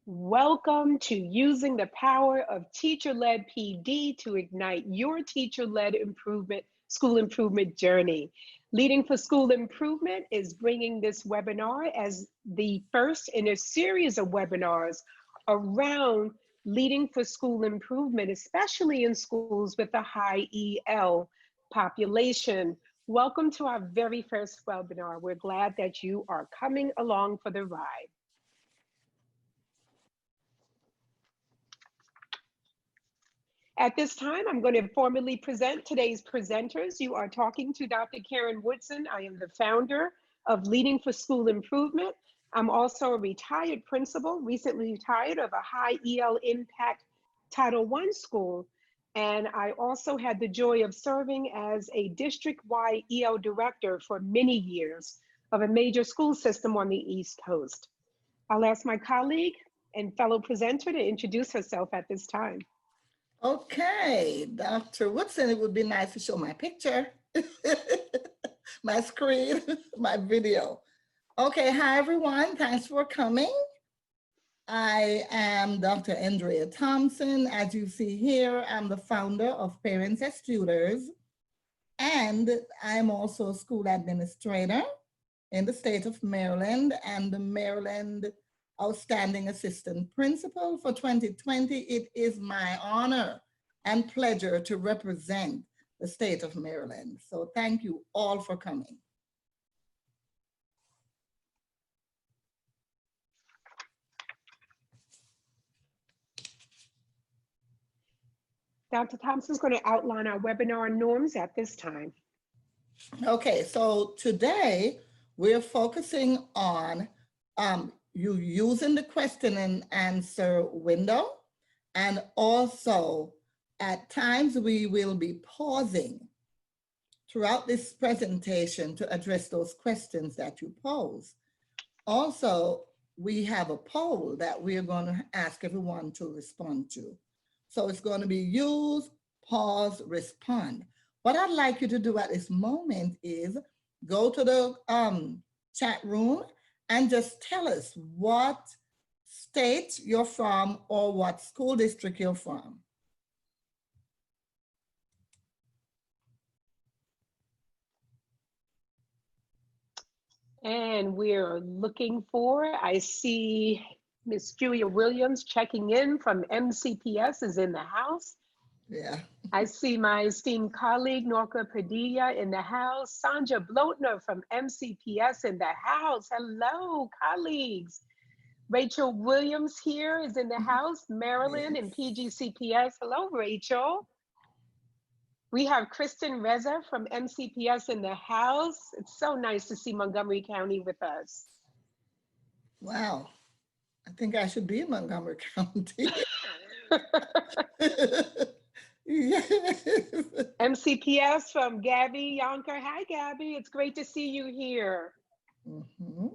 Welcome to Using the Power of Teacher-Led PD to Ignite Your Teacher-Led School Improvement Journey. Leading for School Improvement is bringing this webinar as the first in a series of webinars around leading for school improvement, especially in schools with a high EL population. Welcome to our very first webinar. We're glad that you are coming along for the ride. At this time, I'm going to formally present today's presenters. You are talking to Dr. Karen Woodson. I am the founder of Leading for School Improvement. I'm also a retired principal, recently retired of a high EL impact Title I school. And I also had the joy of serving as a district-wide EL director for many years of a major school system on the East Coast. I'll ask my colleague and fellow presenter to introduce herself at this time. Okay, Dr. Woodson, it would be nice to show my picture, my screen, my video. Okay, hi everyone, thanks for coming. I am Dr. Andrea Thompson. As you see here, I'm the founder of Parents as Tutors, and I'm also a school administrator in the state of Maryland and the Maryland Outstanding Assistant Principal for 2020. It is my honor and pleasure to represent the state of Maryland. So thank you all for coming. Dr. Thompson is going to outline our webinar norms at this time. Okay, so today we're focusing on you using the question and answer window, and also at times we will be pausing throughout this presentation to address those questions that you pose. Also, we have a poll that we're going to ask everyone to respond to. So it's going to be use, pause, respond. What I'd like you to do at this moment is go to the chat room and just tell us what state you're from or what school district you're from. And we're looking for, I see Miss Julia Williams checking in from MCPS is in the house. Yeah. I see my esteemed colleague, Norca Padilla in the house. Sandra Blotner from MCPS in the house. Hello, colleagues. Rachel Williams here is in the house, Maryland and PGCPS. Hello, Rachel. We have Kristen Reza from MCPS in the house. It's so nice to see Montgomery County with us. Wow. I think I should be in Montgomery County. Yes. MCPS from Gabby Yonker. Hi, Gabby. It's great to see you here. Mm-hmm.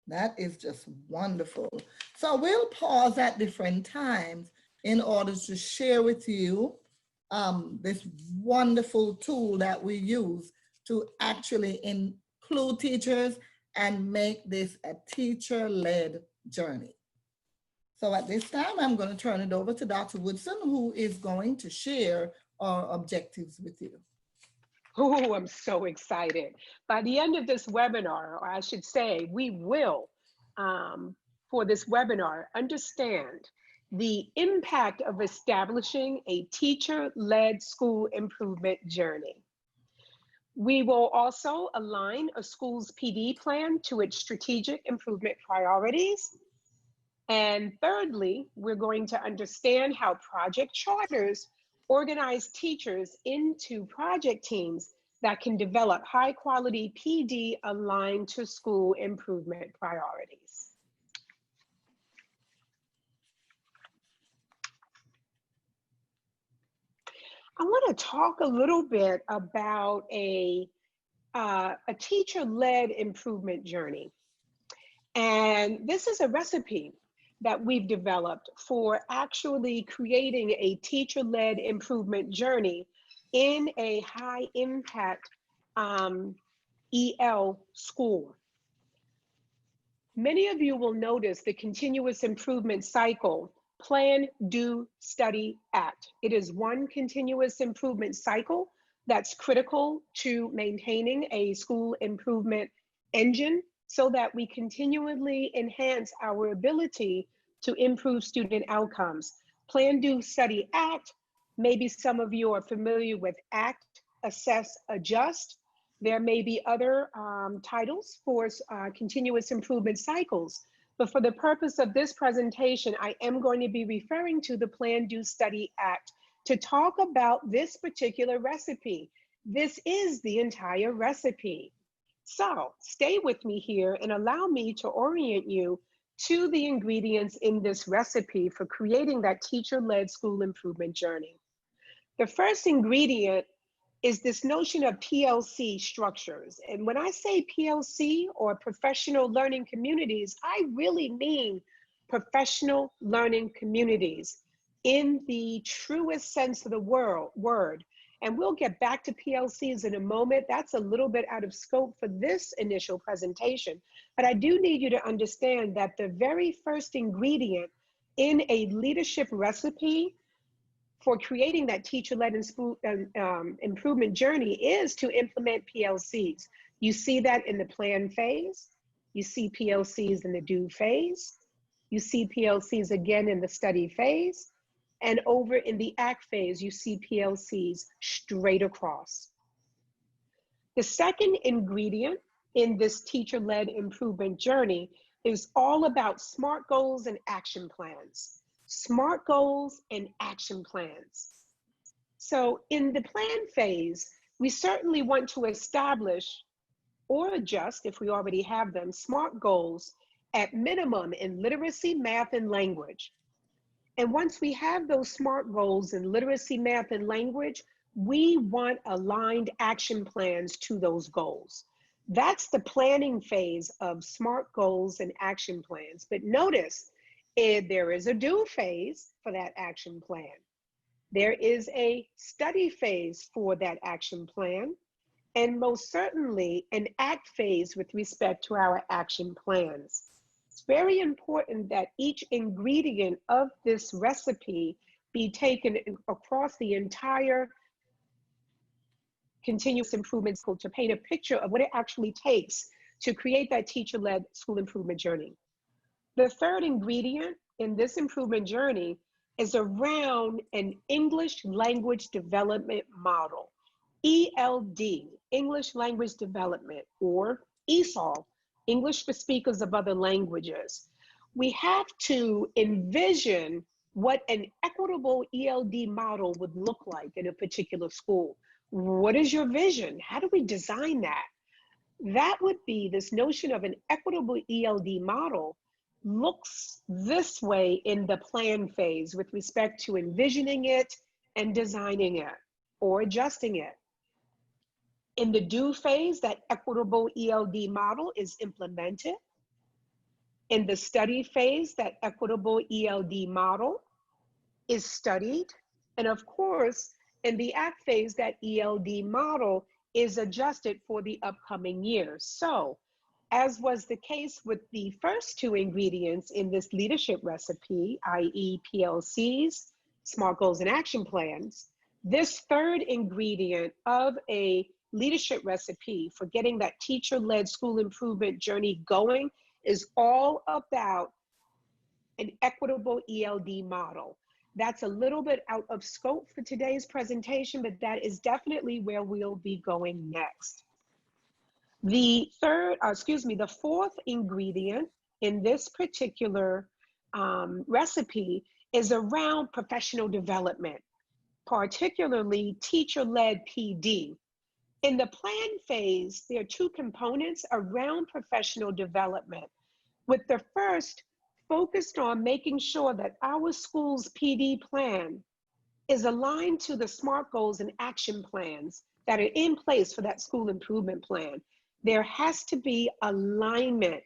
That is just wonderful. So we'll pause at different times in order to share with you this wonderful tool that we use to actually include teachers and make this a teacher-led journey. So at this time, I'm going to turn it over to Dr. Woodson, who is going to share our objectives with you. Oh, I'm so excited. By the end of this webinar, or I should say, we will, for this webinar, understand the impact of establishing a teacher-led school improvement journey. We will also align a school's PD plan to its strategic improvement priorities. And thirdly, we're going to understand how project charters organize teachers into project teams that can develop high quality PD aligned to school improvement priorities. I want to talk a little bit about a teacher-led improvement journey. And this is a recipe that we've developed for actually creating a teacher-led improvement journey in a high impact EL school. Many of you will notice the continuous improvement cycle, plan, do, study, act. It is one continuous improvement cycle that's critical to maintaining a school improvement engine so that we continually enhance our ability to improve student outcomes. Plan, do, study, act. Maybe some of you are familiar with act, assess, adjust. There may be other titles for continuous improvement cycles, but for the purpose of this presentation, I am going to be referring to the Plan, Do, Study, Act to talk about this particular recipe. This is the entire recipe. So stay with me here and allow me to orient you to the ingredients in this recipe for creating that teacher-led school improvement journey. The first ingredient is this notion of PLC structures. And when I say PLC, or professional learning communities, I really mean professional learning communities in the truest sense of the word. And we'll get back to PLCs in a moment. That's a little bit out of scope for this initial presentation. But I do need you to understand that the very first ingredient in a leadership recipe for creating that teacher-led improvement journey is to implement PLCs. You see that in the plan phase, you see PLCs in the do phase, you see PLCs again in the study phase, and over in the act phase, you see PLCs straight across. The second ingredient in this teacher-led improvement journey is all about SMART goals and action plans. SMART goals and action plans. So in the plan phase, we certainly want to establish or adjust, if we already have them, SMART goals at minimum in literacy, math, and language. And once we have those SMART goals in literacy, math, and language, we want aligned action plans to those goals. That's the planning phase of SMART goals and action plans. But notice, there is a do phase for that action plan. There is a study phase for that action plan, and most certainly an act phase with respect to our action plans. It's very important that each ingredient of this recipe be taken across the entire continuous improvement school to paint a picture of what it actually takes to create that teacher-led school improvement journey. The third ingredient in this improvement journey is around an English language development model, ELD, English language development, or ESOL, English for speakers of other languages. We have to envision what an equitable ELD model would look like in a particular school. What is your vision? How do we design that? That would be this notion of an equitable ELD model looks this way in the plan phase with respect to envisioning it and designing it or adjusting it. In the do phase, that equitable ELD model is implemented. In the study phase, that equitable ELD model is studied. And of course, in the act phase, that ELD model is adjusted for the upcoming year. So, as was the case with the first two ingredients in this leadership recipe, i.e. PLCs, SMART goals and action plans, this third ingredient of a leadership recipe for getting that teacher-led school improvement journey going is all about an equitable ELD model. That's a little bit out of scope for today's presentation, but that is definitely where we'll be going next. The fourth ingredient in this particular recipe is around professional development, particularly teacher-led PD. In the plan phase, there are two components around professional development, with the first focused on making sure that our school's PD plan is aligned to the SMART goals and action plans that are in place for that school improvement plan. There has to be alignment.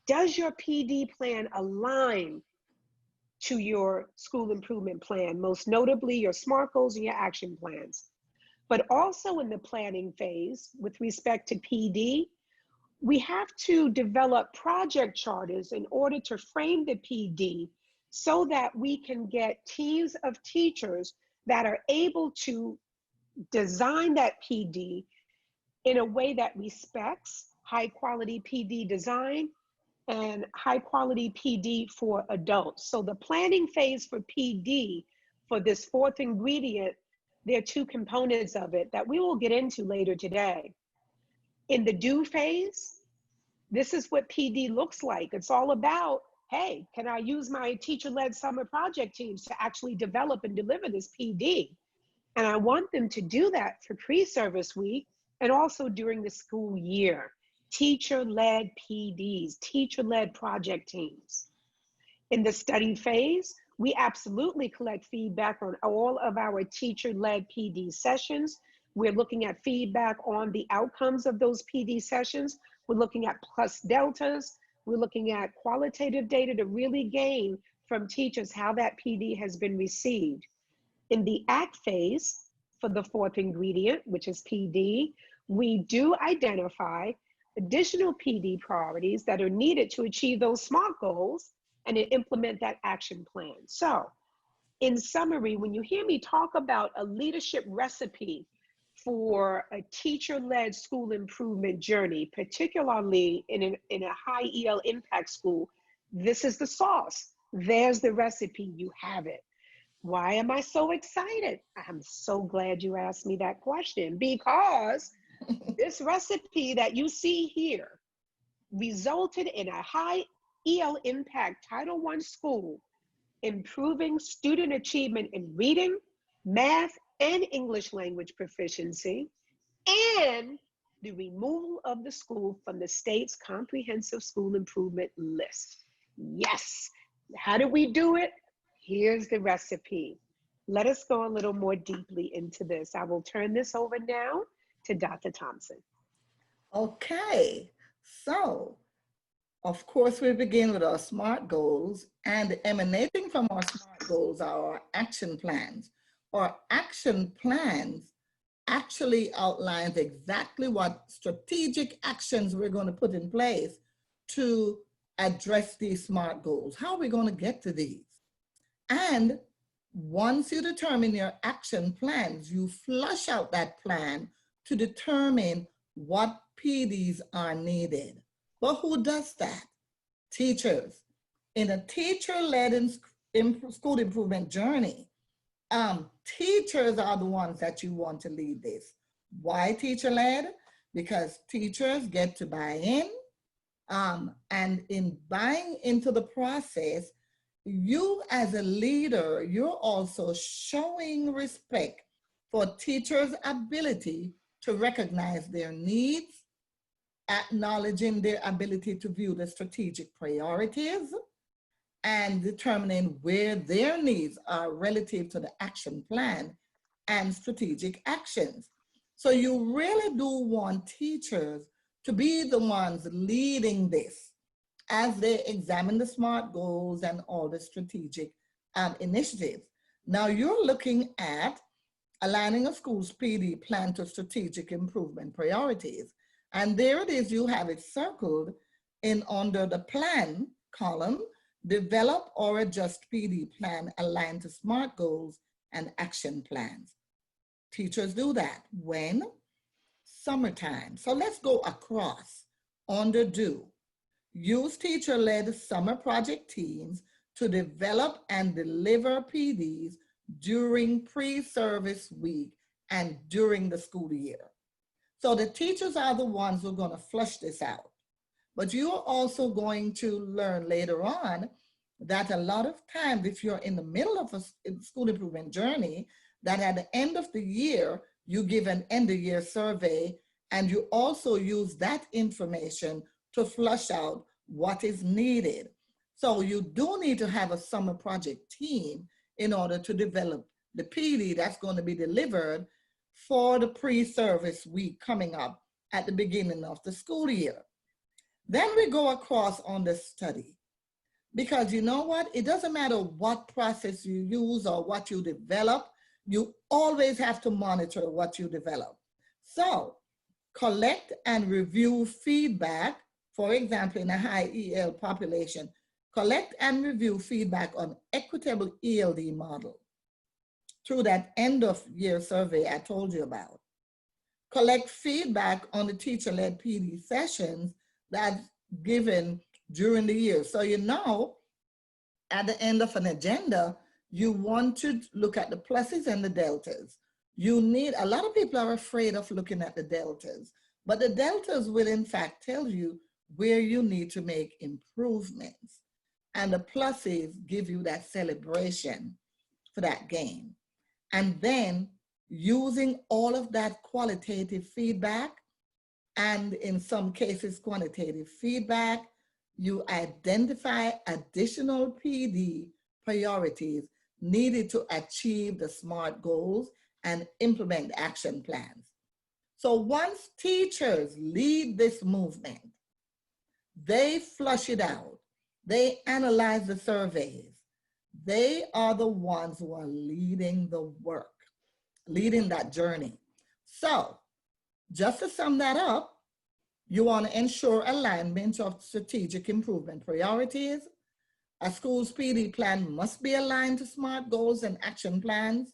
Does your PD plan align to your school improvement plan, most notably your SMART goals and your action plans? But also in the planning phase with respect to PD, we have to develop project charters in order to frame the PD so that we can get teams of teachers that are able to design that PD in a way that respects high quality PD design and high quality PD for adults. So the planning phase for PD, for this fourth ingredient, there are two components of it that we will get into later today. In the do phase, this is what PD looks like. It's all about, hey, can I use my teacher-led summer project teams to actually develop and deliver this PD? And I want them to do that for pre-service week and also during the school year. Teacher-led PDs, teacher-led project teams. In the study phase, we absolutely collect feedback on all of our teacher-led PD sessions. We're looking at feedback on the outcomes of those PD sessions. We're looking at plus deltas. We're looking at qualitative data to really gain from teachers how that PD has been received. In the act phase, for the fourth ingredient, which is PD, we do identify additional PD priorities that are needed to achieve those SMART goals and to implement that action plan. So, in summary, when you hear me talk about a leadership recipe for a teacher-led school improvement journey, particularly in a high EL impact school, this is the sauce. There's the recipe, you have it. Why am I so excited? I'm so glad you asked me that question, because this recipe that you see here resulted in a high EL impact Title I school, improving student achievement in reading, math, and English language proficiency, and the removal of the school from the state's comprehensive school improvement list. Yes. How did we do it? Here's the recipe. Let us go a little more deeply into this. I will turn this over now to Dr. Thompson. Okay, so of course we begin with our SMART goals, and emanating from our SMART goals are our action plans. Our action plans actually outlines exactly what strategic actions we're going to put in place to address these SMART goals. How are we going to get to these? And once you determine your action plans, you flush out that plan to determine what PDs are needed. But who does that? Teachers. In a teacher-led school improvement journey, teachers are the ones that you want to lead this. Why teacher-led? Because teachers get to buy in, and in buying into the process, you as a leader, you're also showing respect for teachers' ability to recognize their needs, acknowledging their ability to view the strategic priorities, and determining where their needs are relative to the action plan and strategic actions. So you really do want teachers to be the ones leading this as they examine the SMART goals and all the strategic initiatives. Now you're looking at aligning a school's PD plan to strategic improvement priorities. And there it is, you have it circled in under the plan column, develop or adjust PD plan aligned to SMART goals and action plans. Teachers do that when? Summertime. So let's go across under do. Use teacher-led summer project teams to develop and deliver PDs during pre-service week and during the school year. So the teachers are the ones who are going to flush this out. But you are also going to learn later on that a lot of times, if you're in the middle of a school improvement journey, that at the end of the year, you give an end of year survey, and you also use that information to flush out what is needed. So you do need to have a summer project team in order to develop the PD that's going to be delivered for the pre-service week coming up at the beginning of the school year. Then we go across on the study, because you know what? It doesn't matter what process you use or what you develop, you always have to monitor what you develop. So collect and review feedback, for example, in a high EL population, collect and review feedback on equitable ELD model through that end of year survey I told you about. Collect feedback on the teacher-led PD sessions that's given during the year. So you know, at the end of an agenda, you want to look at the pluses and the deltas. You need, a lot of people are afraid of looking at the deltas, but the deltas will in fact tell you where you need to make improvements. And the pluses give you that celebration for that gain. And then using all of that qualitative feedback, and in some cases quantitative feedback, you identify additional PD priorities needed to achieve the SMART goals and implement action plans. So once teachers lead this movement, they flush it out, they analyze the surveys, they are the ones who are leading the work, leading that journey. So just to sum that up, you want to ensure alignment of strategic improvement priorities. A school's PD plan must be aligned to SMART goals and action plans.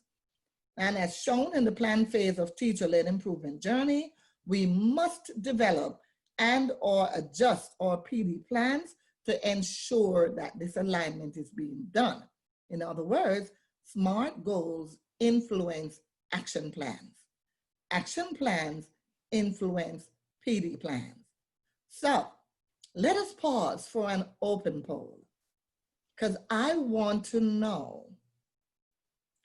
And as shown in the plan phase of teacher-led improvement journey, we must develop and or adjust our PD plans to ensure that this alignment is being done. In other words, SMART goals influence action plans. Action plans influence PD plans. So let us pause for an open poll, because I want to know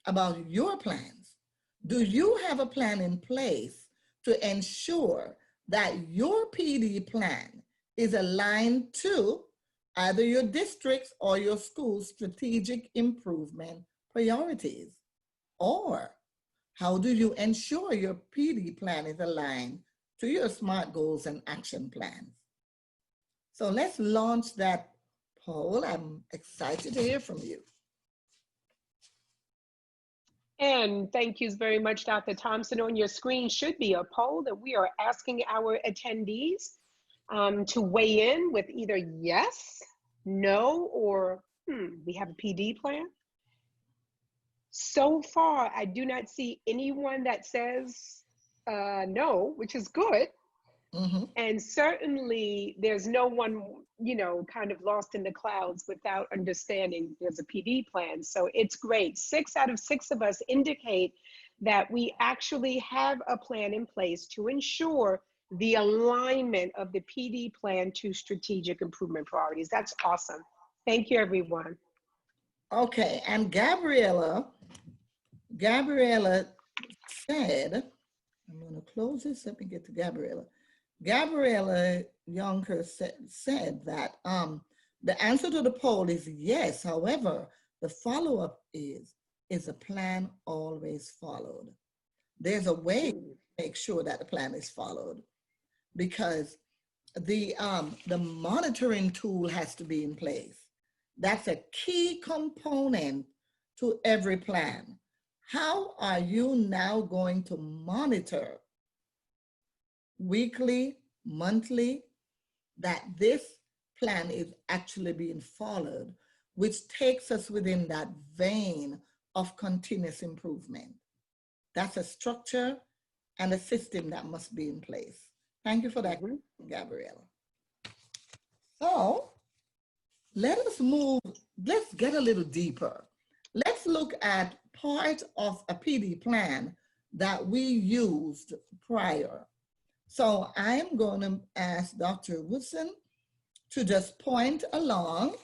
about your plans. Do you have a plan in place to ensure that your PD plan is aligned to either your district's or your school's strategic improvement priorities? Or how do you ensure your PD plan is aligned to your SMART goals and action plans? So let's launch that poll. I'm excited to hear from you. And thank you very much, Dr. Thompson. On your screen should be a poll that we are asking our attendees to weigh in with either yes, no, or we have a PD plan. So far, I do not see anyone that says no, which is good. Mm-hmm. And certainly there's no one, you know, kind of lost in the clouds without understanding there's a PD plan. So it's great. 6 out of 6 of us indicate that we actually have a plan in place to ensure the alignment of the PD plan to strategic improvement priorities. That's awesome. Thank you, everyone. Okay, and Gabriella said, I'm going to close this. Let me get to Gabriella. Gabriella Yonker said that the answer to the poll is yes. However, the follow-up is the plan always followed? There's a way to make sure that the plan is followed, because the monitoring tool has to be in place. That's a key component to every plan. How are you now going to monitor weekly, monthly, that this plan is actually being followed, which takes us within that vein of continuous improvement? That's a structure and a system that must be in place. Thank you for that, Gabriella. So let us move, let's get a little deeper. Let's look at part of a PD plan that we used prior. So I'm going to ask Dr. Woodson to just point along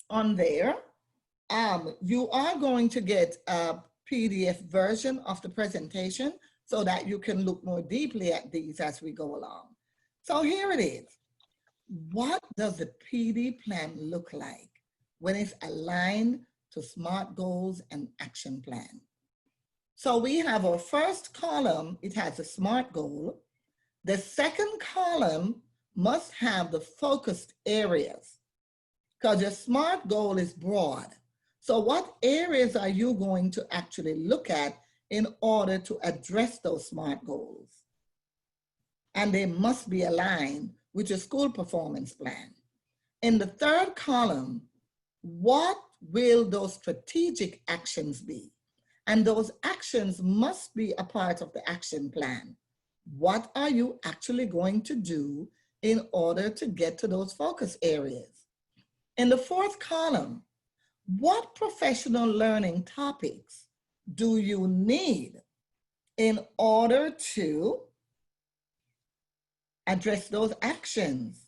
on there. You are going to get a PDF version of the presentation so that you can look more deeply at these as we go along. So here it is. What does the PD plan look like when it's aligned to SMART goals and action plan? So we have our first column, it has a SMART goal. The second column must have the focused areas, because your SMART goal is broad. So what areas are you going to actually look at in order to address those SMART goals? and they must be aligned with your school performance plan. In the third column, what will those strategic actions be? And those actions must be a part of the action plan. What are you actually going to do in order to get to those focus areas? In the fourth column, what professional learning topics do you need in order to address those actions?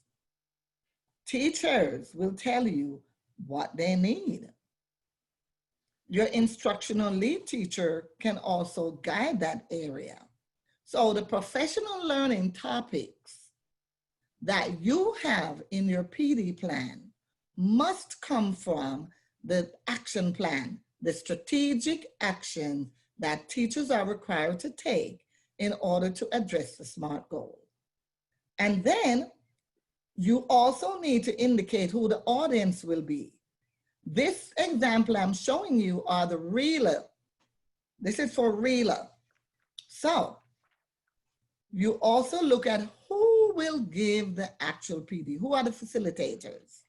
Teachers will tell you what they need. Your instructional lead teacher can also guide that area. So the professional learning topics that you have in your PD plan must come from the action plan, the strategic action that teachers are required to take in order to address the SMART goal. And then you also need to indicate who the audience will be. This example I'm showing you are the RELA. This is for RELA. So you also look at who will give the actual PD, who are the facilitators.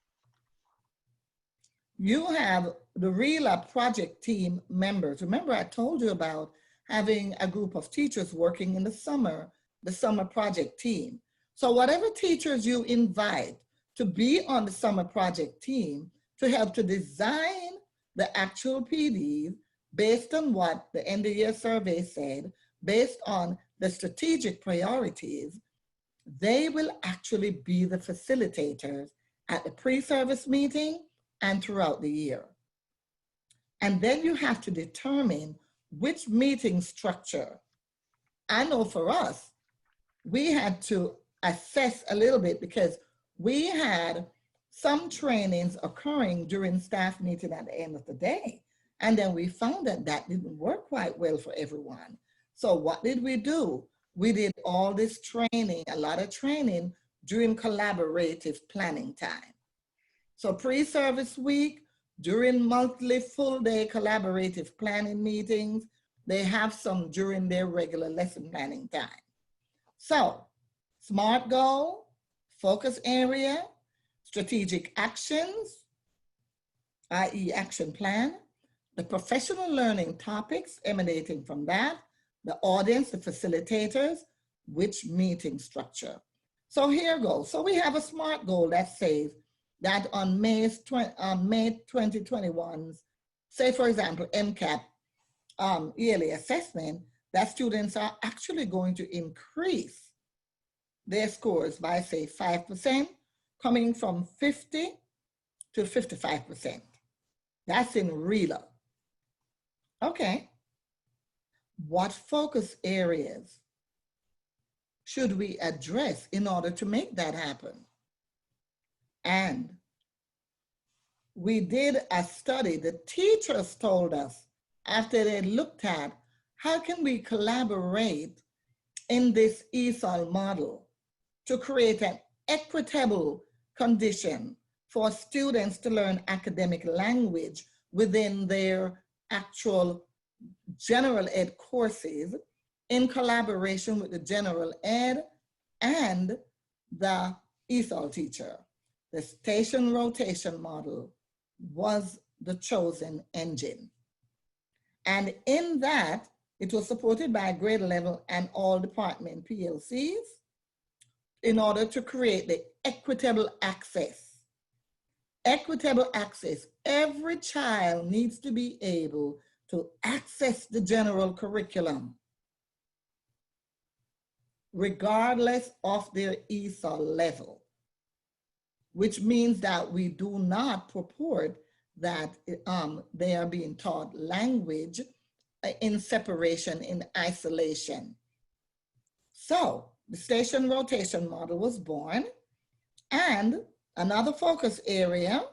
You have the RELA project team members. Remember, I told you about having a group of teachers working in the summer project team. So whatever teachers you invite to be on the summer project team to help to design the actual PDs based on what the end of year survey said, based on the strategic priorities, they will actually be the facilitators at the pre-service meeting and throughout the year. And then you have to determine which meeting structure. I know for us, we had to assess a little bit because we had some trainings occurring during staff meeting at the end of the day. And then we found that that didn't work quite well for everyone. So what did we do? We did all this training, a lot of training during collaborative planning time. So pre-service week, during monthly full day collaborative planning meetings, they have some during their regular lesson planning time. So SMART goal, focus area, strategic actions, i.e. action plan, the professional learning topics emanating from that, the audience, the facilitators, which meeting structure. So here goes. So we have a SMART goal that says that on May 2021's, say for example, MCAP yearly assessment, that students are actually going to increase their scores by say 5%, coming from 50 to 55%. That's in RELA. Okay. What focus areas should we address in order to make that happen? And we did a study. The teachers told us after they looked at how can we collaborate in this ESOL model to create an equitable condition for students to learn academic language within their actual general ed courses in collaboration with the general ed and the ESOL teacher. The station rotation model was the chosen engine. And in that, it was supported by grade level and all department PLCs in order to create the equitable access. Equitable access. Every child needs to be able to access the general curriculum, regardless of their ESOL level, which means that we do not purport that they are being taught language in separation, in isolation. So the station rotation model was born, and another focus area,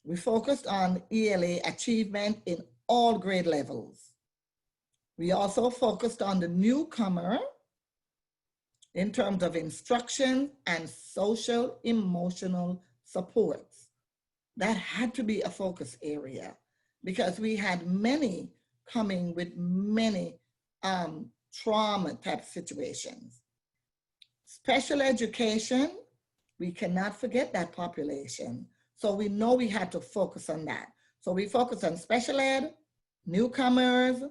we focused on ELA achievement in all grade levels. We also focused on the newcomer in terms of instruction and social emotional supports. That had to be a focus area because we had many coming with many trauma type situations. Special education, we cannot forget that population. So we know we had to focus on that. So we focus on special ed, newcomers,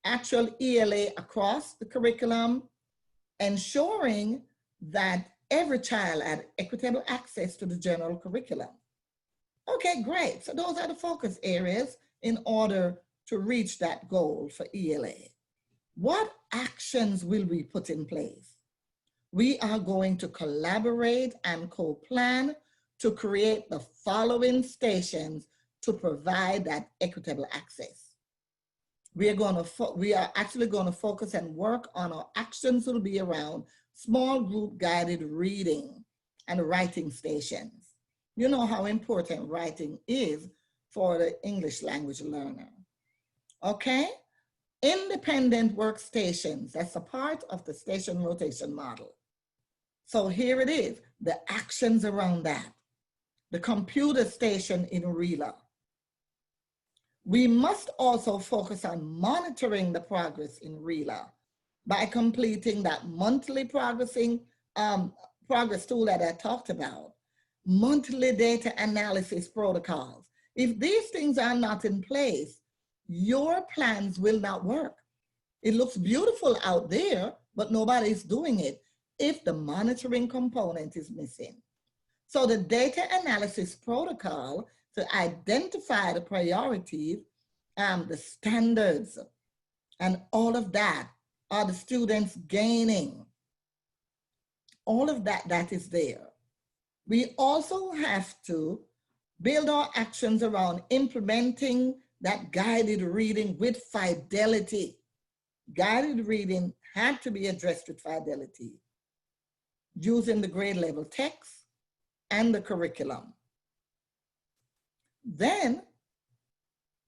actual ELA across the curriculum, ensuring that every child had equitable access to the general curriculum. Okay, great. So those are the focus areas in order to reach that goal for ELA. What actions will we put in place? We are going to collaborate and co-plan to create the following stations to provide that equitable access. We are actually going to focus and work on our actions will be around small group guided reading and writing stations. You know how important writing is for the English language learner. Okay? Independent workstations, that's a part of the station rotation model. So here it is, the actions around that. The computer station in RELA. We must also focus on monitoring the progress in RELA by completing that monthly progress tool that I talked about, monthly data analysis protocols. If these things are not in place, your plans will not work. It looks beautiful out there, but nobody's doing it if the monitoring component is missing. So the data analysis protocol to identify the priorities, the standards, and all of that, are the students gaining? All of that is there. We also have to build our actions around implementing that guided reading with fidelity. Guided reading had to be addressed with fidelity using the grade level text and the curriculum. Then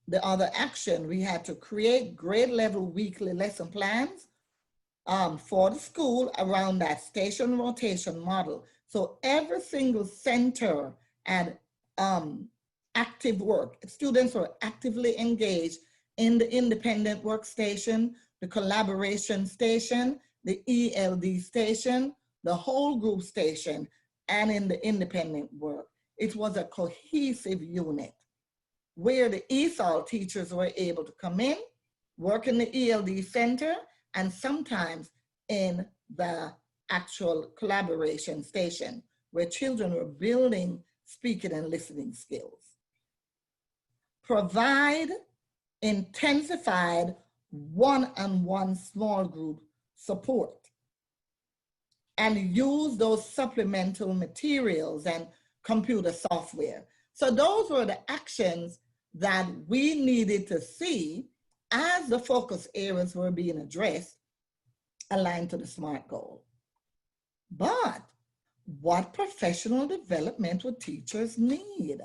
the other action, we had to create grade level weekly lesson plans for the school around that station rotation model. So every single center had active work. Students were actively engaged in the independent workstation, the collaboration station, the ELD station, the whole group station, and in the independent work. It was a cohesive unit where the ESOL teachers were able to come in, work in the ELD center, and sometimes in the actual collaboration station where children were building speaking and listening skills. Provide intensified one-on-one small group support and use those supplemental materials and computer software. So those were the actions that we needed to see as the focus areas were being addressed, aligned to the SMART goal. But what professional development would teachers need?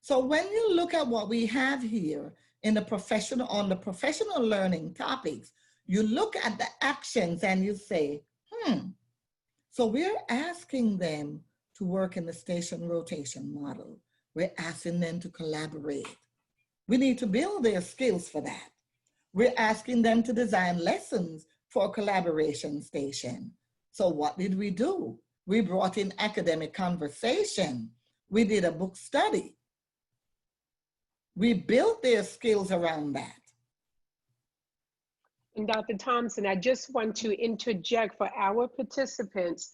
So when you look at what we have here in the on the professional learning topics, you look at the actions and you say, so we're asking them to work in the station rotation model. We're asking them to collaborate. We need to build their skills for that. We're asking them to design lessons for a collaboration station. So what did we do? We brought in academic conversation. We did a book study. We built their skills around that. And Dr. Thompson, I just want to interject for our participants.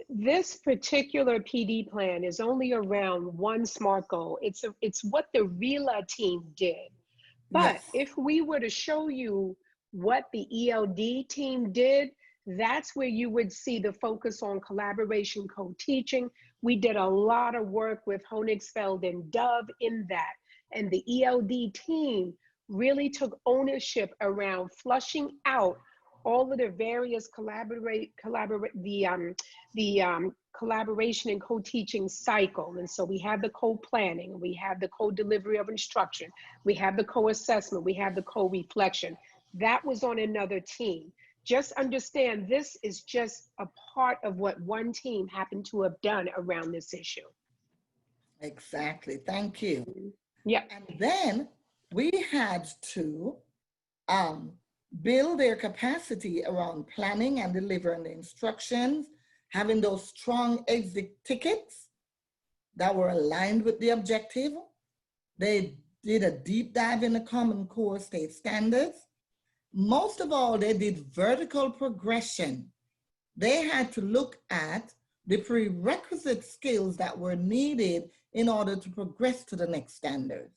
This particular PD plan is only around one SMART goal. It's what the RELA team did. But Yes. if we were to show you what the ELD team did, that's where you would see the focus on collaboration, co-teaching. We did a lot of work with Honigfeld and Dove in that. And the ELD team really took ownership around flushing out all of the various collaboration and co-teaching cycle. And so we have the co-planning, we have the co-delivery of instruction, we have the co-assessment, we have the co-reflection. That was on another team. Just understand this is just a part of what one team happened to have done around this issue. Exactly, thank you. Yeah. And then we had to build their capacity around planning and delivering the instructions, having those strong exit tickets that were aligned with the objective. They did a deep dive in the Common Core state standards. Most of all, they did vertical progression. They had to look at the prerequisite skills that were needed in order to progress to the next standards.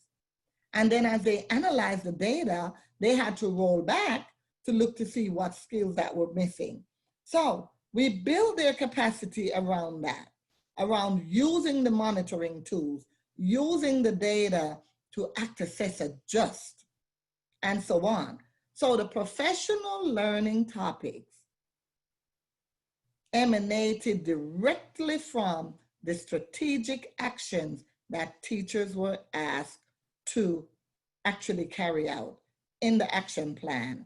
And then as they analyzed the data, they had to roll back to look to see what skills that were missing. So we build their capacity around that, around using the monitoring tools, using the data to act, assess, adjust, and so on. So the professional learning topics emanated directly from the strategic actions that teachers were asked to actually carry out in the action plan.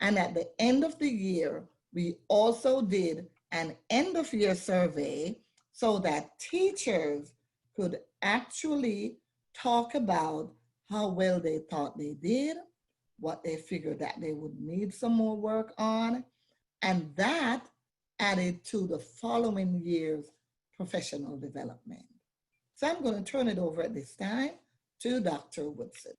And at the end of the year, we also did an end of year survey so that teachers could actually talk about how well they thought they did, what they figured that they would need some more work on, and that added to the following year's professional development. So I'm going to turn it over at this time to Dr. Woodson.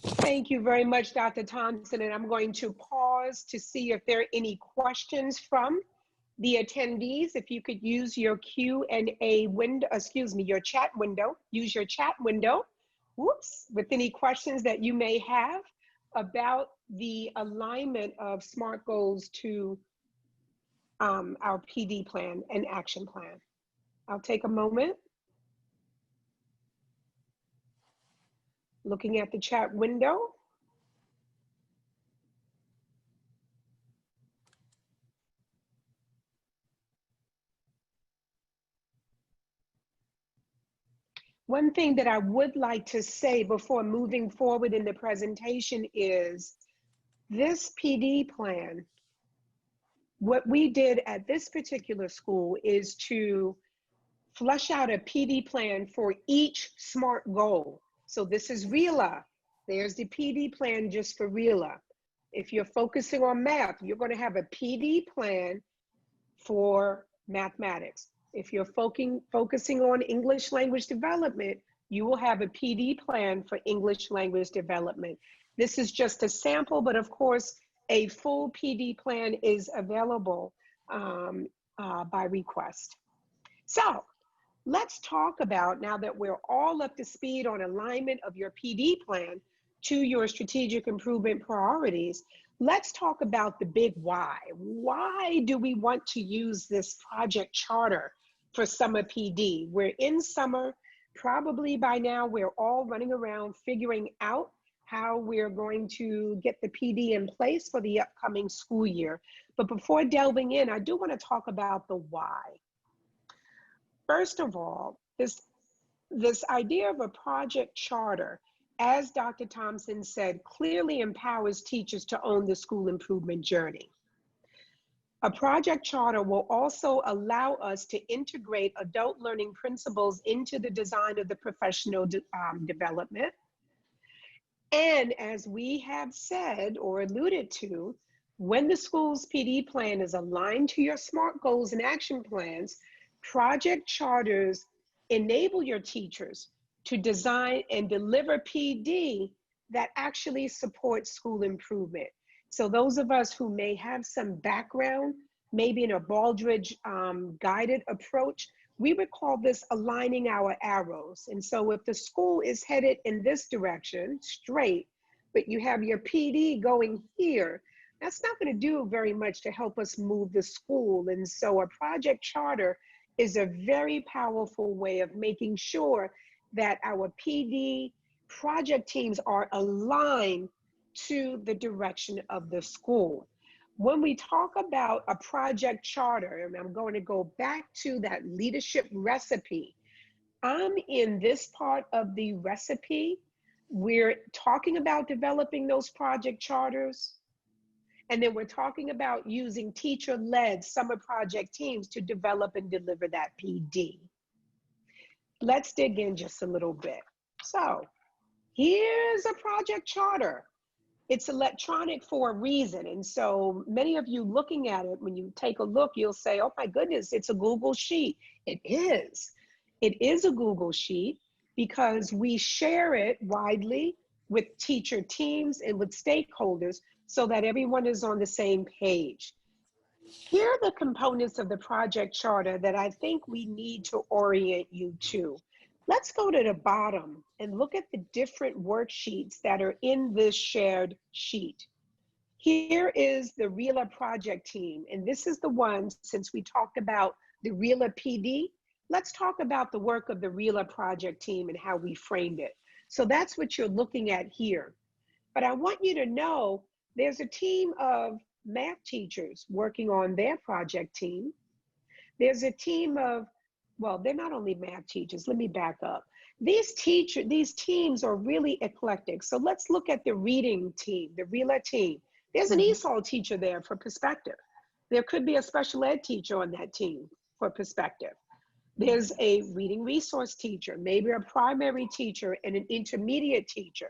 Thank you very much, Dr. Thompson. And I'm going to pause to see if there are any questions from the attendees. If you could use your Q&A window, your chat window, use your chat window, with any questions that you may have about the alignment of SMART goals to our PD plan and action plan. I'll take a moment. Looking at the chat window. One thing that I would like to say before moving forward in the presentation is this PD plan, what we did at this particular school is to flush out a PD plan for each SMART goal. So this is RELA. There's the PD plan just for RELA. If you're focusing on math, you're going to have a PD plan for mathematics. If you're focusing on English language development, you will have a PD plan for English language development. This is just a sample, but of course, a full PD plan is available by request. So let's talk about, now that we're all up to speed on alignment of your PD plan to your strategic improvement priorities, let's talk about the big why. Why do we want to use this project charter for summer PD? We're in summer. Probably by now we're all running around figuring out how we're going to get the PD in place for the upcoming school year. But before delving in, I do want to talk about the why. First of all, this idea of a project charter, as Dr. Thompson said, clearly empowers teachers to own the school improvement journey. A project charter will also allow us to integrate adult learning principles into the design of the professional development. And as we have said or alluded to, when the school's PD plan is aligned to your SMART goals and action plans, project charters enable your teachers to design and deliver PD that actually supports school improvement. So those of us who may have some background, maybe in a Baldrige guided approach, we would call this aligning our arrows. And so if the school is headed in this direction, straight, but you have your PD going here, that's not going to do very much to help us move the school. And so a project charter is a very powerful way of making sure that our PD project teams are aligned to the direction of the school. When we talk about a project charter, and I'm going to go back to that leadership recipe, I'm in this part of the recipe. We're talking about developing those project charters. And then we're talking about using teacher-led summer project teams to develop and deliver that PD. Let's dig in just a little bit. So here's a project charter. It's electronic for a reason. And so many of you looking at it, when you take a look, you'll say, oh my goodness, it's a Google Sheet. It is. It is a Google Sheet because we share it widely with teacher teams and with stakeholders so that everyone is on the same page. Here are the components of the project charter that I think we need to orient you to. Let's go to the bottom and look at the different worksheets that are in this shared sheet. Here is the RELA project team, and this is the one, since we talked about the RELA PD, let's talk about the work of the RELA project team and how we framed it. So that's what you're looking at here. But I want you to know there's a team of math teachers working on their project team. There's a team of, well, they're not only math teachers, let me back up. These teams are really eclectic. So let's look at the reading team, the RELA team. There's an ESOL teacher there for perspective. There could be a special ed teacher on that team for perspective. There's a reading resource teacher, maybe a primary teacher and an intermediate teacher.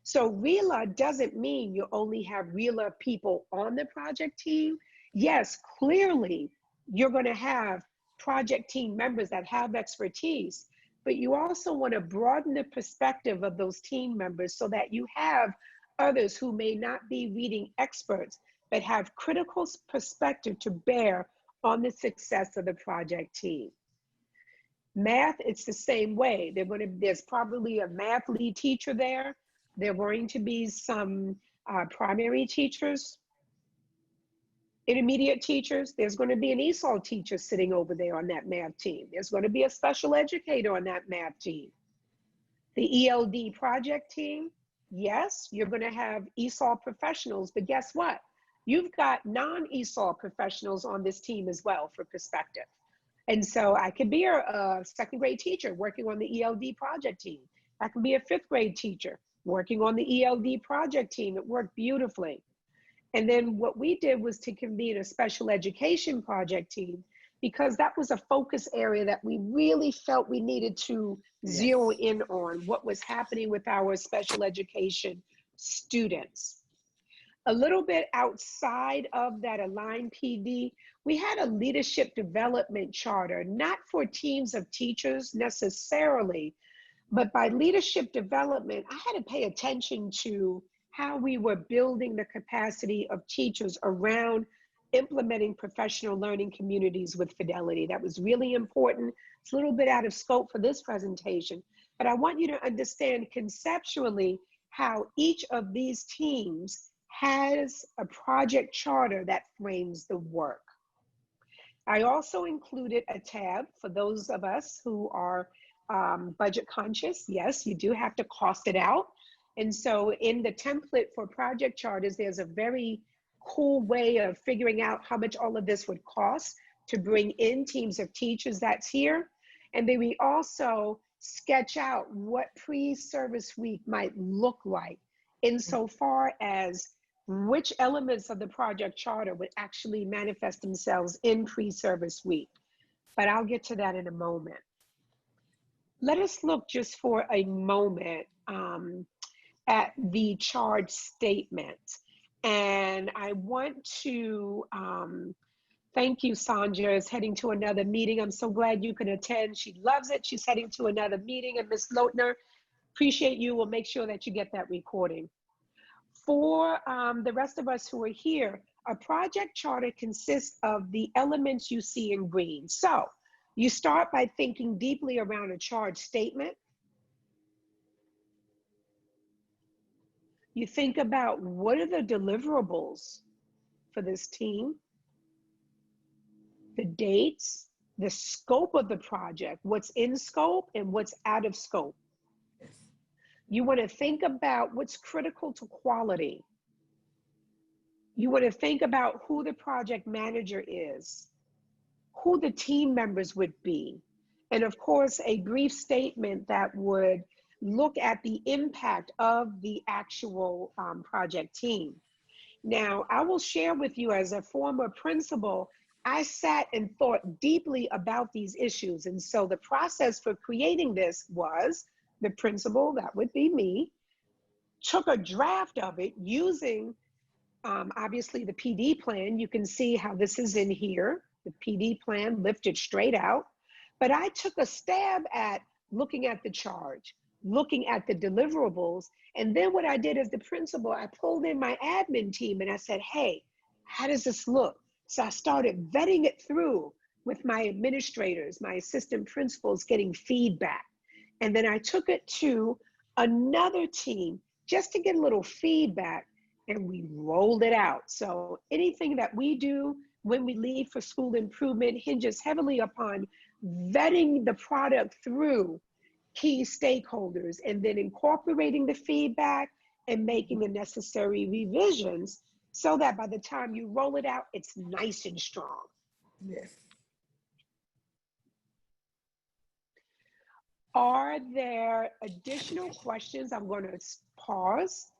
So RELA doesn't mean you only have RELA people on the project team. Yes, clearly you're going to have project team members that have expertise, but you also want to broaden the perspective of those team members so that you have others who may not be reading experts, but have critical perspective to bear on the success of the project team. Math, it's the same way. There's probably a math lead teacher there. There are going to be some primary teachers, intermediate teachers. There's going to be an ESOL teacher sitting over there on that math team. There's going to be a special educator on that math team. The ELD project team, yes, you're going to have ESOL professionals, but guess what? You've got non-ESOL professionals on this team as well for perspective. And so I could be a second grade teacher working on the ELD project team. I can be a fifth grade teacher working on the ELD project team. It worked beautifully. And then what we did was to convene a special education project team because that was a focus area that we really felt we needed to zero in on what was happening with our special education students. A little bit outside of that Align PD, we had a leadership development charter, not for teams of teachers necessarily, but by leadership development, I had to pay attention to how we were building the capacity of teachers around implementing professional learning communities with fidelity. That was really important. It's a little bit out of scope for this presentation, but I want you to understand conceptually how each of these teams has a project charter that frames the work. I also included a tab for those of us who are budget conscious. Yes, you do have to cost it out. And so in the template for project charters, there's a very cool way of figuring out how much all of this would cost to bring in teams of teachers that's here. And then we also sketch out what pre-service week might look like insofar as which elements of the project charter would actually manifest themselves in pre-service week. But I'll get to that in a moment. Let us look just for a moment at the charge statement. And I want to thank you, Sandra is heading to another meeting. I'm so glad you can attend. She loves it. She's heading to another meeting. And Ms. Lotner, appreciate you. We'll make sure that you get that recording. For the rest of us who are here, a project charter consists of the elements you see in green. So you start by thinking deeply around a charge statement. You think about what are the deliverables for this team, the dates, the scope of the project, what's in scope and what's out of scope. You want to think about what's critical to quality. You want to think about who the project manager is, who the team members would be, and of course, a brief statement that would look at the impact of the actual project team. Now, I will share with you as a former principal, I sat and thought deeply about these issues. And so the process for creating this was the principal, that would be me, took a draft of it using obviously the PD plan. You can see how this is in here, the PD plan lifted straight out. But I took a stab at looking at the charge, looking at the deliverables. And then what I did as the principal, I pulled in my admin team and I said, hey, how does this look? So I started vetting it through with my administrators, my assistant principals, getting feedback. And then I took it to another team just to get a little feedback, and we rolled it out. So anything that we do when we leave for school improvement hinges heavily upon vetting the product through key stakeholders and then incorporating the feedback and making the necessary revisions so that by the time you roll it out, it's nice and strong. Yes. Are there additional questions? I'm going to pause,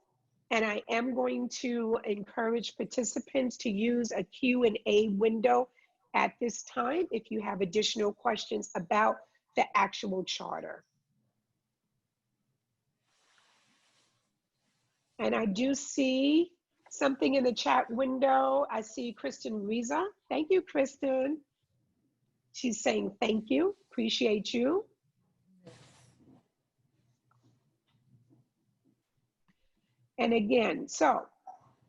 and I am going to encourage participants to use a Q&A window at this time if you have additional questions about the actual charter. And I do see something in the chat window. I see Kristen Riza. Thank you, Kristen. She's saying thank you, appreciate you. And again, so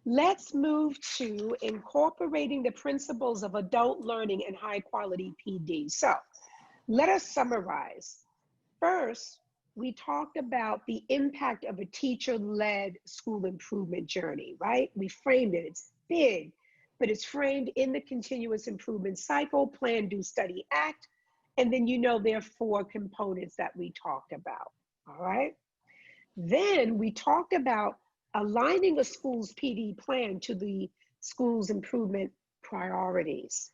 let's move to incorporating the principles of adult learning and high quality PD. So let us summarize. First, we talked about the impact of a teacher-led school improvement journey, right? We framed it, it's big, but it's framed in the continuous improvement cycle, plan, do, study, act. And then there are 4 components that we talked about, all right? Then we talked about aligning a school's PD plan to the school's improvement priorities.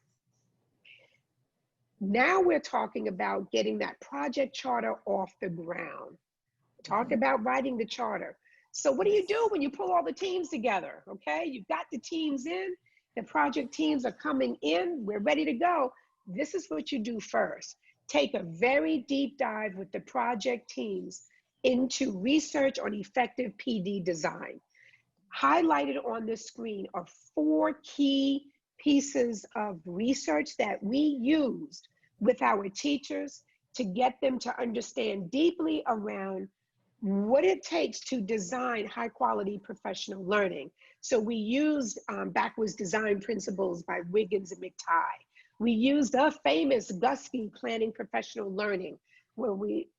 Now we're talking about getting that project charter off the ground. Talk about writing the charter. So what do you do when you pull all the teams together? Okay, you've got the teams in, the project teams are coming in, we're ready to go. This is what you do first. Take a very deep dive with the project teams into research on effective PD design. Highlighted on this screen are 4 key pieces of research that we used with our teachers to get them to understand deeply around what it takes to design high quality professional learning. So we used Backwards Design Principles by Wiggins and McTighe. We used the famous Guskey Planning Professional Learning, where we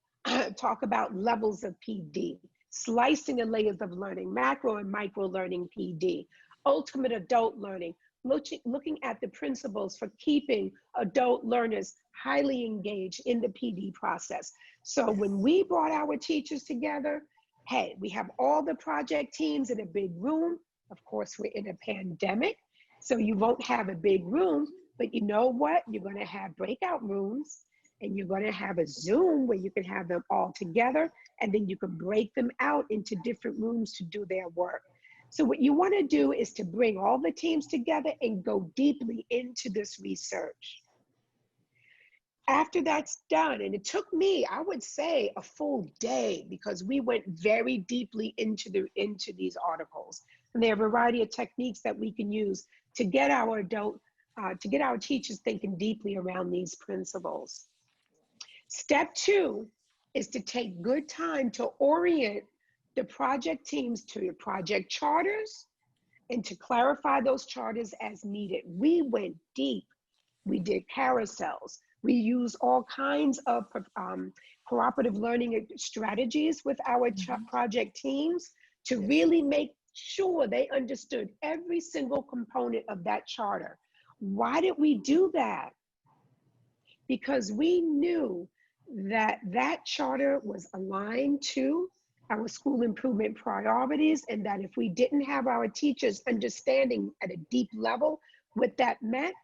talk about levels of PD, slicing and layers of learning, macro and micro learning PD, ultimate adult learning, looking at the principles for keeping adult learners highly engaged in the PD process. So when we brought our teachers together, hey, we have all the project teams in a big room. Of course, we're in a pandemic, so you won't have a big room, but you know what? You're gonna have breakout rooms, and you're gonna have a Zoom where you can have them all together, and then you can break them out into different rooms to do their work. So what you wanna do is to bring all the teams together and go deeply into this research. After that's done, and it took me, I would say, a full day, because we went very deeply into these articles. And there are a variety of techniques that we can use to get our teachers thinking deeply around these principles. Step 2 is to take good time to orient the project teams to your project charters and to clarify those charters as needed. We went deep. We did carousels. We use all kinds of cooperative learning strategies with our project teams to really make sure they understood every single component of that charter. Why did we do that? Because we knew that that charter was aligned to our school improvement priorities, and that if we didn't have our teachers understanding at a deep level what that meant,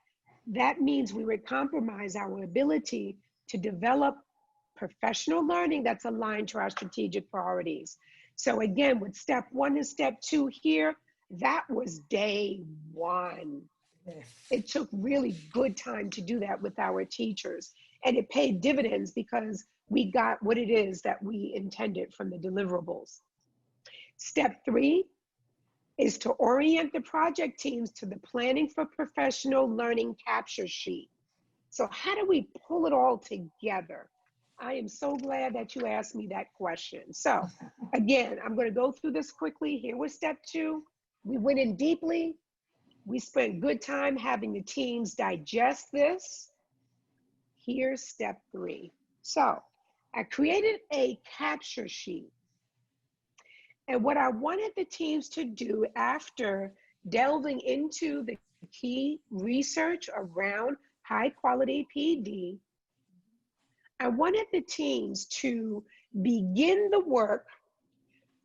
that means we would compromise our ability to develop professional learning that's aligned to our strategic priorities. So again, with step 1 and step 2 here, that was day 1. Yes. It took really good time to do that with our teachers, and it paid dividends because we got what it is that we intended from the deliverables. Step 3 is to orient the project teams to the planning for professional learning capture sheet. So how do we pull it all together? I am so glad that you asked me that question. So again, I'm going to go through this quickly. Here was step 2. We went in deeply. We spent good time having the teams digest this. Here's step 3. So I created a capture sheet. And what I wanted the teams to do after delving into the key research around high quality PD, I wanted the teams to begin the work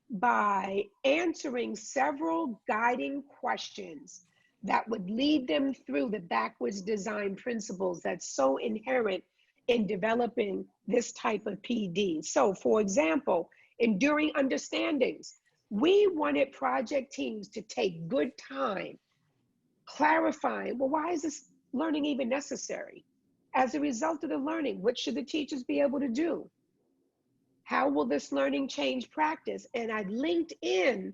by answering several guiding questions that would lead them through the backwards design principles that's so inherent in developing this type of PD. So for example, enduring understandings, we wanted project teams to take good time clarifying, well, why is this learning even necessary? As a result of the learning, what should the teachers be able to do? How will this learning change practice? And I linked in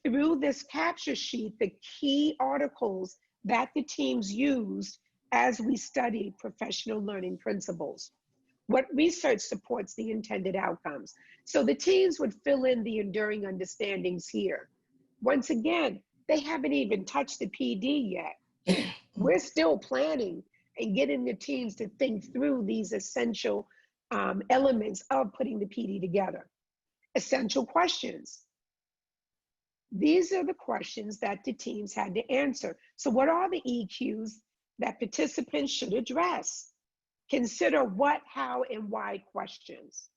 through this capture sheet the key articles that the teams used as we studied professional learning principles. What research supports the intended outcomes? So the teams would fill in the enduring understandings here. Once again, they haven't even touched the PD yet. We're still planning and getting the teams to think through these essential elements of putting the PD together. Essential questions. These are the questions that the teams had to answer. So what are the EQs that participants should address? Consider what, how, and why questions.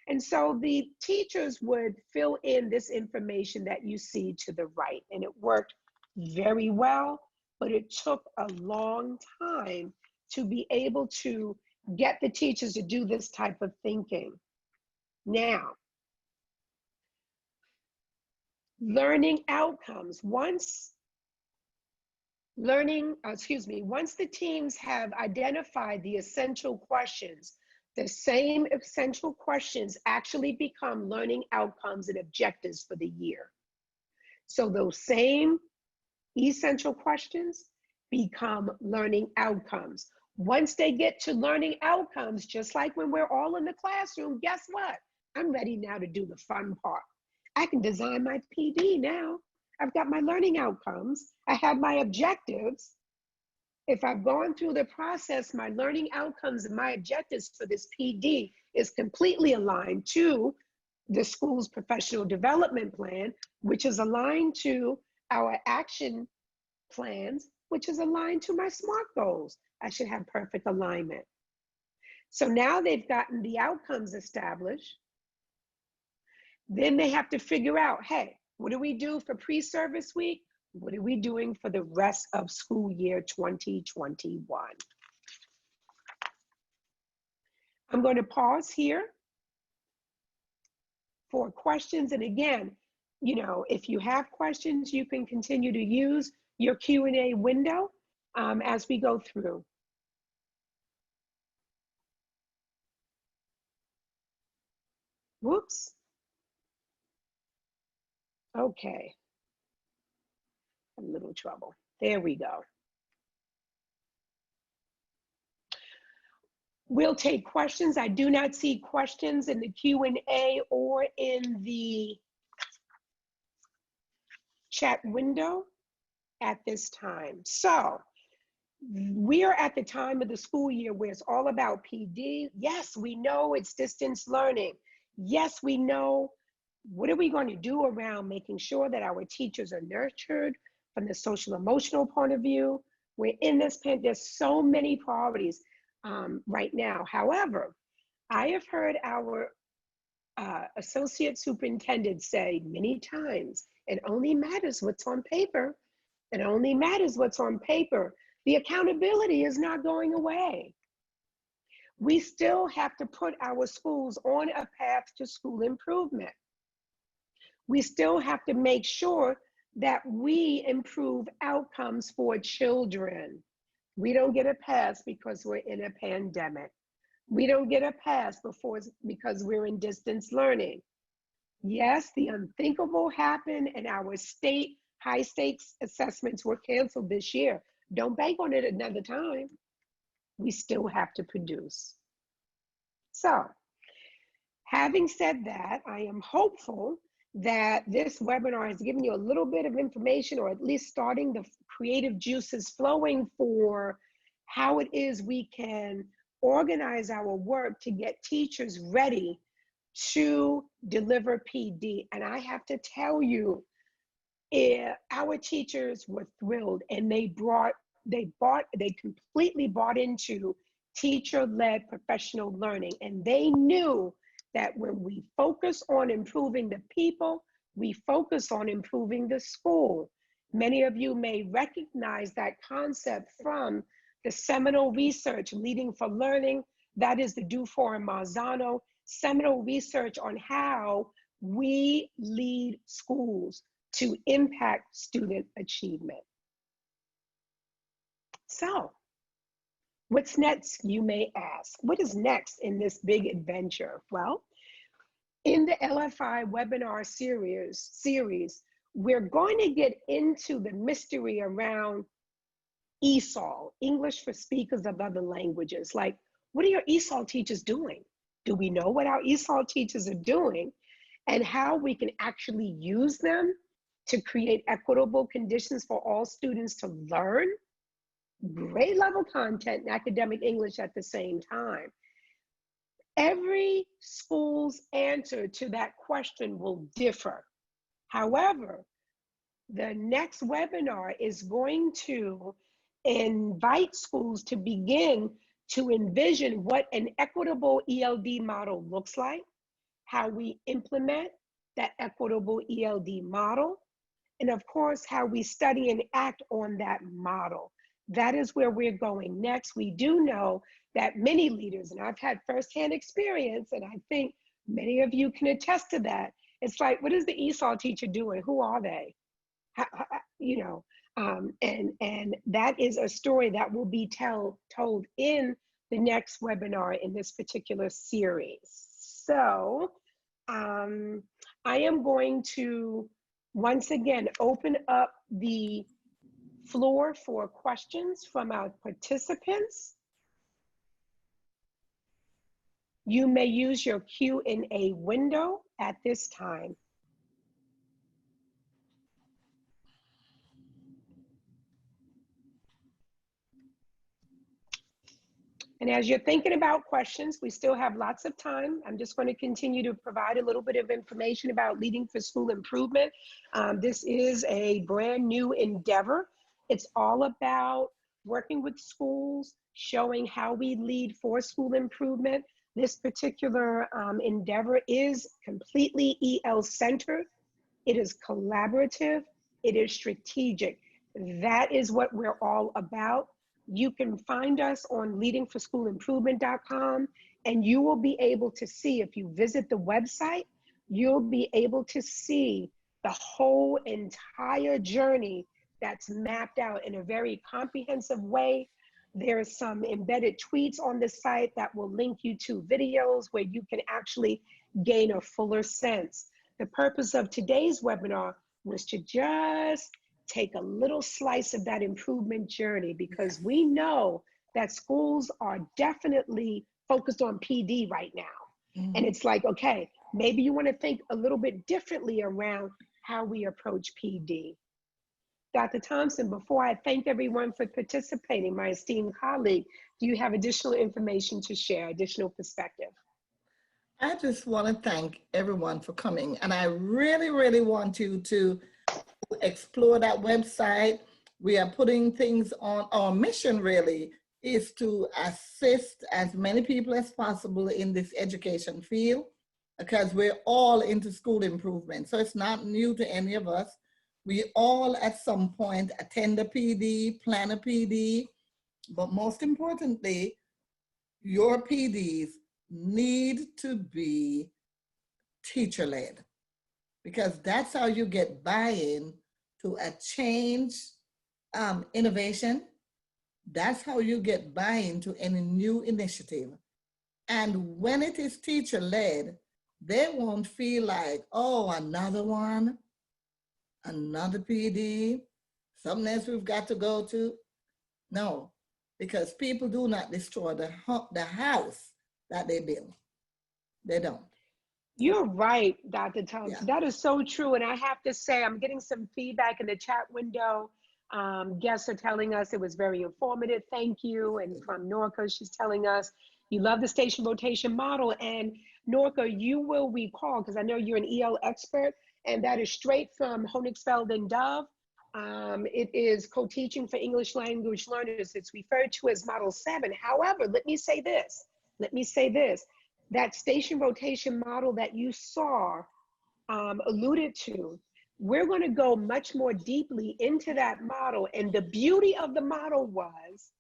And so the teachers would fill in this information that you see to the right, and it worked very well, but it took a long time to be able to get the teachers to do this type of thinking. Now, learning outcomes. Once the teams have identified the essential questions, the same essential questions actually become learning outcomes and objectives for the year. So those same essential questions become learning outcomes. Once they get to learning outcomes, just like when we're all in the classroom, guess what? I'm ready now to do the fun part. I can design my PD now. I've got my learning outcomes. I have my objectives. If I've gone through the process, my learning outcomes and my objectives for this PD is completely aligned to the school's professional development plan, which is aligned to our action plans, which is aligned to my SMART goals. I should have perfect alignment. So now they've gotten the outcomes established. Then they have to figure out, hey, what do we do for pre-service week? What are we doing for the rest of school year 2021? I'm going to pause here for questions. And again, you know, if you have questions, you can continue to use your Q&A window as we go through. Whoops. Okay. A little trouble. There we go. We'll take questions. I do not see questions in the Q&A or in the chat window at this time. So we are at the time of the school year where it's all about PD. Yes, we know it's distance learning. Yes, we know what are we going to do around making sure that our teachers are nurtured from the social emotional point of view. We're in this pandemic, there's so many priorities right now. However, I have heard our associate superintendent say many times, it only matters what's on paper. It only matters what's on paper. The accountability is not going away. We still have to put our schools on a path to school improvement. We still have to make sure that we improve outcomes for children. We don't get a pass because we're in a pandemic. We don't get a pass because we're in distance learning. Yes, the unthinkable happened, and our state high stakes assessments were canceled this year. Don't bank on it another time. We still have to produce. So, having said that, I am hopeful that this webinar has given you a little bit of information, or at least starting the creative juices flowing for how it is we can organize our work to get teachers ready to deliver PD. And I have to tell you, our teachers were thrilled, and they completely bought into teacher-led professional learning. And they knew that when we focus on improving the people, we focus on improving the school. Many of you may recognize that concept from the seminal research, Leading for Learning. That is the Dufour and Marzano seminal research on how we lead schools to impact student achievement. So, what's next, you may ask? What is next in this big adventure? Well, in the LFI webinar series, we're going to get into the mystery around ESOL, English for Speakers of Other Languages. Like, what are your ESOL teachers doing? Do we know what our ESOL teachers are doing, and how we can actually use them to create equitable conditions for all students to learn grade level content and academic English at the same time? Every school's answer to that question will differ. However, the next webinar is going to invite schools to begin to envision what an equitable ELD model looks like, how we implement that equitable ELD model, and of course, how we study and act on that model. That is where we're going next. We do know that many leaders, and I've had firsthand experience, and I think many of you can attest to that. It's like, what is the ESOL teacher doing? Who are they? And that is a story that will be told in the next webinar in this particular series. So I am going to once again open up the floor for questions from our participants. You may use your Q&A window at this time. And as you're thinking about questions, we still have lots of time. I'm just going to continue to provide a little bit of information about Leading for School Improvement. This is a brand new endeavor. It's all about working with schools, showing how we lead for school improvement. This particular endeavor is completely EL-centered. It is collaborative. It is strategic. That is what we're all about. You can find us on leadingforschoolimprovement.com, and you will be able to see, if you visit the website, you'll be able to see the whole entire journey that's mapped out in a very comprehensive way. There's some embedded tweets on the site that will link you to videos where you can actually gain a fuller sense. The purpose of today's webinar was to just take a little slice of that improvement journey, because we know that schools are definitely focused on PD right now. Mm-hmm. And it's like, okay, maybe you want to think a little bit differently around how we approach PD. Dr. Thompson, before I thank everyone for participating, my esteemed colleague, do you have additional information to share, additional perspective? I just want to thank everyone for coming. And I really, really want you to explore that website. We are putting things on. Our mission really is to assist as many people as possible in this education field, because we're all into school improvement. So it's not new to any of us. We all at some point attend a PD, plan a PD, but most importantly, your PDs need to be teacher-led, because that's how you get buy-in to a change innovation. That's how you get buy-in to any new initiative. And when it is teacher-led, they won't feel like, oh, another one, another PD, something else we've got to go to. No, because people do not destroy the house that they build. They don't. You're right, Dr. Yeah. Thompson. That is so true. And I have to say, I'm getting some feedback in the chat window. Guests are telling us it was very informative. Thank you. And from Norca, she's telling us you love the station rotation model. And Norca, you will recall, because I know you're an EL expert, and that is straight from Honigfeld and Dove. It is co-teaching for English language learners. It's referred to as Model 7. However, let me say this. That station rotation model that you saw alluded to, we're going to go much more deeply into that model. And the beauty of the model was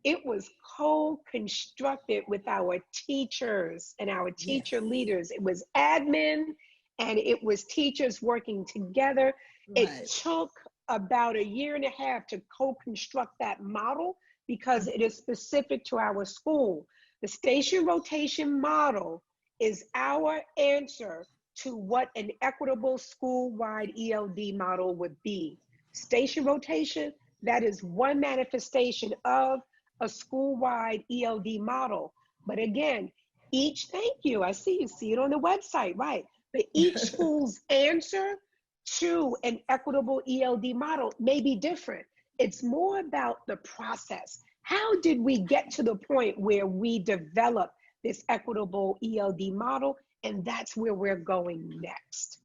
it was co-constructed with our teachers and our Yes. teacher leaders. It was admin and it was teachers working together. Right. It took about 1.5 years to co-construct that model because it is specific to our school. The station rotation model is our answer to what an equitable school-wide ELD model would be. Station rotation, that is one manifestation of a school-wide ELD model. But again, thank you, I see you see it on the website, right? But each school's answer to an equitable ELD model may be different. It's more about the process. How did we get to the point where we develop this equitable ELD model? And that's where we're going next.